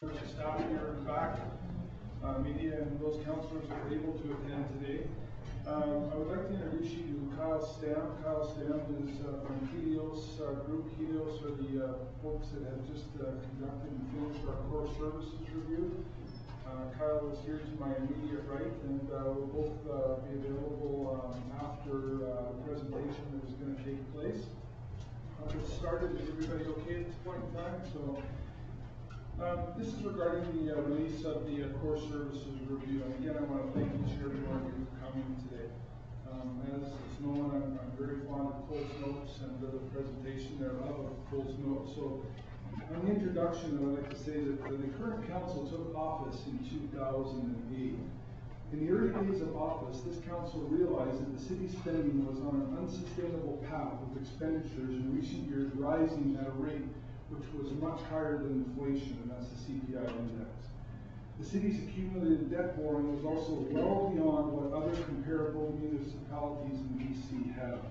Staff here in the back, media and those councillors that were able to attend today. I would like to introduce you to Kyle Stam. Kyle Stam is from Helios Group. Helios are the folks that have just conducted and finished our core services review. Kyle is here to my immediate right, and we'll both be available after the presentation that is going to take place. I'll get started. Is everybody okay at this point in time? So. This is regarding the release of the core services review, and again I want to thank each and every one of you for coming today. As is known, I'm very fond of Cole's notes and the presentation thereof of Cole's notes. So on the introduction, I'd like to say that the current council took office in 2008. In the early days of office, this council realized that the city's spending was on an unsustainable path, with expenditures in recent years rising at a rate which was much higher than inflation, and that's the CPI index. The city's accumulated debt borrowing was also well beyond what other comparable municipalities in BC have.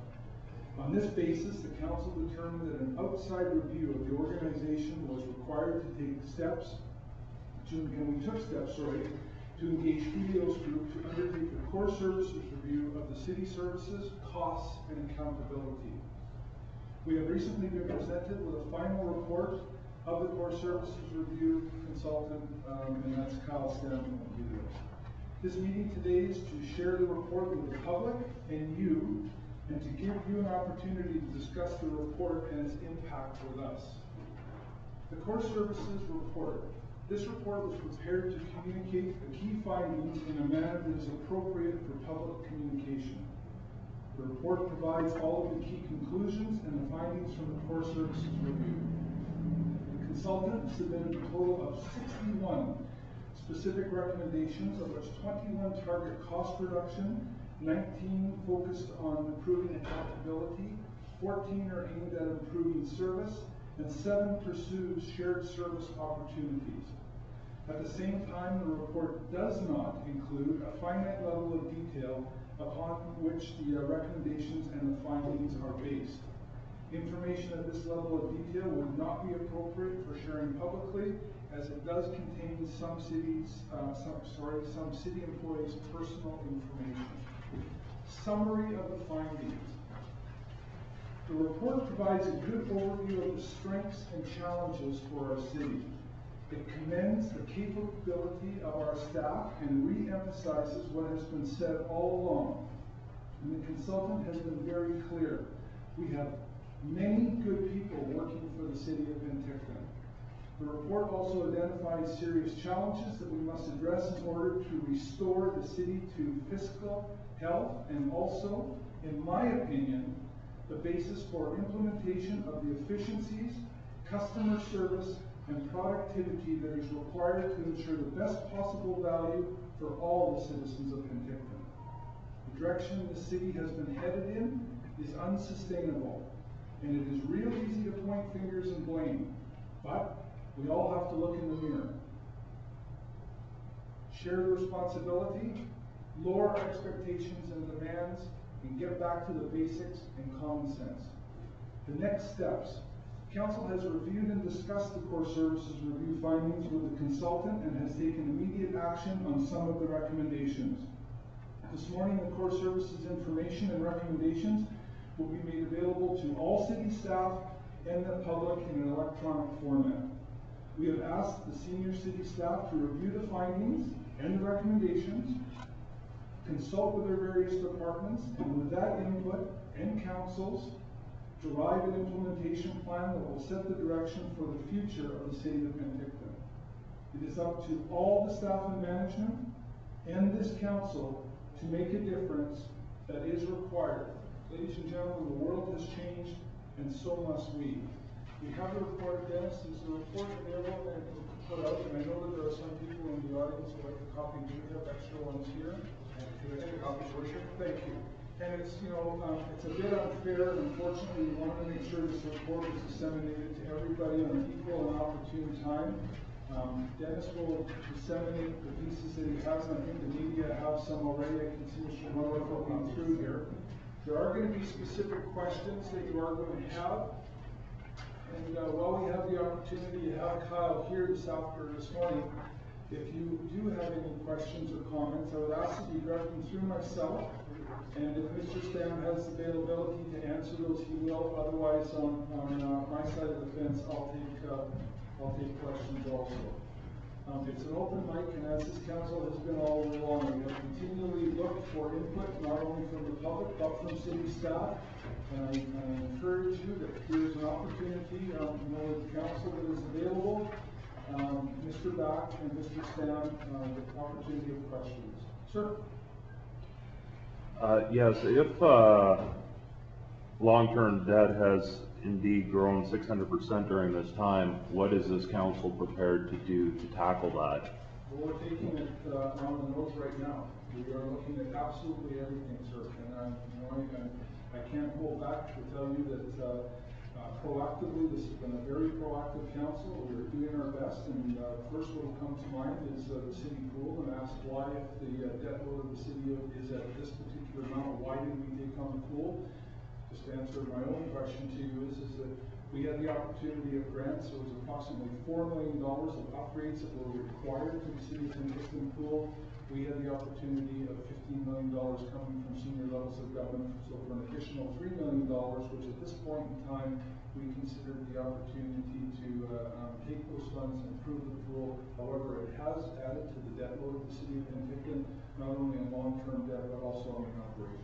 On this basis, the council determined that an outside review of the organization was required to take steps, to engage Helios Group to undertake a core services review of the city services, costs, and accountability. We have recently been presented with a final report of the core services review consultant, and that's Kyle Stam from Helios. This meeting today is to share the report with the public and you, and to give you an opportunity to discuss the report and its impact with us. The core services report. This report was prepared to communicate the key findings in a manner that is appropriate for public communication. The report provides all of the key conclusions and the findings from the core services review. The consultant submitted a total of 61 specific recommendations, of which 21 target cost reduction, 19 focused on improving accountability, 14 are aimed at improving service, and 7 pursues shared service opportunities. At the same time, the report does not include a finite level of detail upon which the recommendations and the findings are based. Information at this level of detail would not be appropriate for sharing publicly, as it does contain some city employees' personal information. Summary of the findings. The report provides a good overview of the strengths and challenges for our city. It commends the capability of our staff and re-emphasizes what has been said all along. And the consultant has been very clear. We have many good people working for the city of Penticton. The report also identifies serious challenges that we must address in order to restore the city to fiscal health, and also, in my opinion, the basis for implementation of the efficiencies, customer service, and productivity that is required to ensure the best possible value for all the citizens of Penticton. The direction the city has been headed in is unsustainable, and it is real easy to point fingers and blame, but we all have to look in the mirror. Share the responsibility, lower expectations and demands, and get back to the basics and common sense. The next steps. Council has reviewed and discussed the core services review findings with the consultant and has taken immediate action on some of the recommendations. This morning, the core services information and recommendations will be made available to all city staff and the public in an electronic format. We have asked the senior city staff to review the findings and the recommendations, consult with their various departments, and with that input and councils, derive an implementation plan that will set the direction for the future of the city of Penticton. It is up to all the staff and management and this council to make a difference that is required. Ladies and gentlemen, the world has changed, and so must we. We have the report, Dennis. Is the report available and put out? And I know that there are some people in the audience who like the copy. Do we have extra ones here? Can I take a copy, Worship? Thank you. And it's, it's a bit unfair, and unfortunately we want to make sure this report is disseminated to everybody on an equal and opportune time. Dennis will disseminate the pieces that he has, and I think the media have some already. I can see Mr. Miller going through here. There are going to be specific questions that you are going to have, And while we have the opportunity to have Kyle here this morning, if you do have any questions or comments, I would ask that you direct them through myself. And if Mr. Stam has availability to answer those, he will. Otherwise, on my side of the fence, I'll take questions also. It's an open mic, and as this council has been all along, we have continually looked for input, not only from the public, but from city staff. And I encourage you that here's an opportunity, with the council that is available, Mr. Back and Mr. Stam, the opportunity of questions. Sir? Yes, if long-term debt has indeed grown 600% during this time, what is this council prepared to do to tackle that? Well, we're taking it on the nose right now. We are looking at absolutely everything, sir. And I can't hold back to tell you that proactively, this has been a very proactive council. We're doing our best, and first what will come to mind is the city pool, and ask why, if the debt load of the city is at this particular amount, why did we take on the pool? Just to answer my own question to you is that we had the opportunity of grants. So it was approximately $4 million of upgrades that were required to the city of Penticton pool. We had the opportunity of $15 million coming from senior levels of government. So for an additional $3 million, which at this point in time, we considered the opportunity to take those funds and improve the pool. However, it has added to the debt load of the city of Penticton, not only in long-term debt, but also on the operations.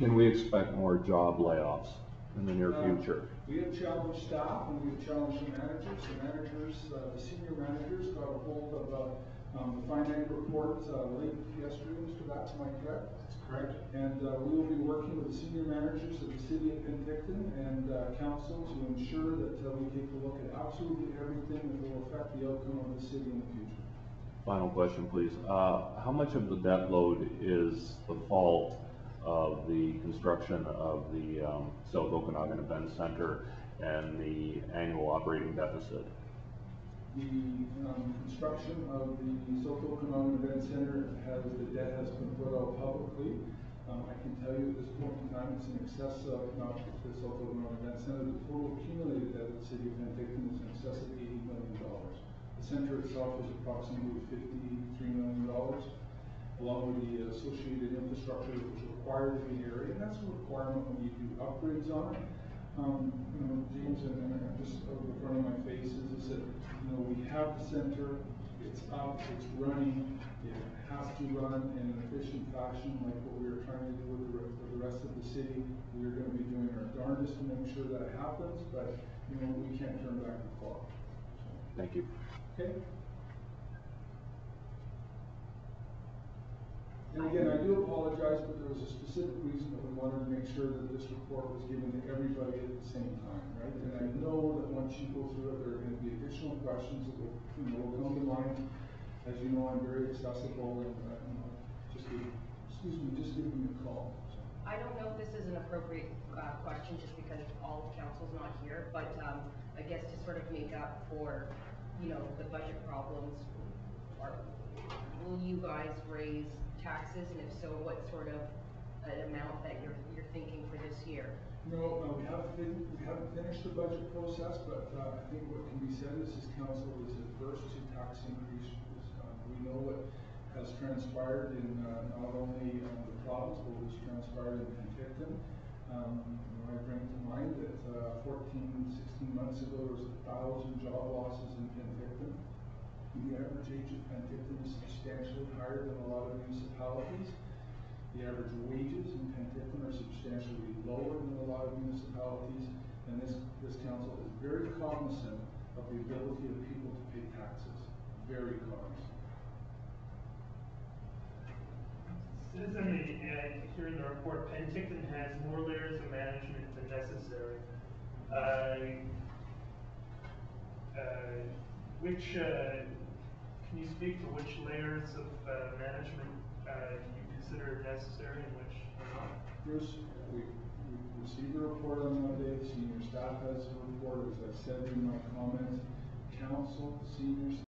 Can we expect more job layoffs in the near future? We have challenged staff, and we have challenged the managers. The senior managers got a hold of the finance report late yesterday, Mr. Batts, am I correct? That's correct. And we will be working with the senior managers of the city of Penticton and council to ensure that we take a look at absolutely everything that will affect the outcome of the city in the future. Final question, please. How much of the debt load is the fault of the construction of the South Okanagan Event Center and the annual operating deficit? The construction of the South Okanagan Event Center the debt has been put out publicly. I can tell you at this point in time, it's in excess of, not just the South Okanagan Event Center, the total accumulated debt of the city of Penticton is in excess of $80 million. The center itself is approximately $53 million, along with the associated infrastructure that was required in the area, and that's a requirement when you do upgrades on it. James, and just over the front of my face is that, we have the center, it's up, it's running, it has to run in an efficient fashion like what we are trying to do with the rest of the city. We're going to be doing our darndest to make sure that happens, but, we can't turn back the clock. Thank you. Okay? And again, I do apologize, but there was a specific reason that we wanted to make sure that this report was given to everybody at the same time, right? And I know that once you go through it, there are going to be additional questions that will come to mind. As you know, I'm very accessible, and just give me a call. So. I don't know if this is an appropriate question, just because all of council's not here, but I guess to sort of make up for, the budget problems, will you guys raise taxes, and if so, what sort of an amount that you're thinking for this year? No, we haven't finished the budget process, but I think what can be said is this council is adverse to tax increases. We know what has transpired in not only the province, but what's transpired in Penticton. I bring to mind that 16 months ago, there was 1,000 job losses in Penticton. The average age of Penticton is substantially higher than a lot of municipalities. The average wages in Penticton are substantially lower than a lot of municipalities, and this council is very cognizant of the ability of people to pay taxes. Very cognizant. It says here in the report, Penticton has more layers of management than necessary. Can you speak to which layers of management you consider necessary and which are not? Bruce, we received a report on Monday. Senior staff has a report. As I said in my comments, council, senior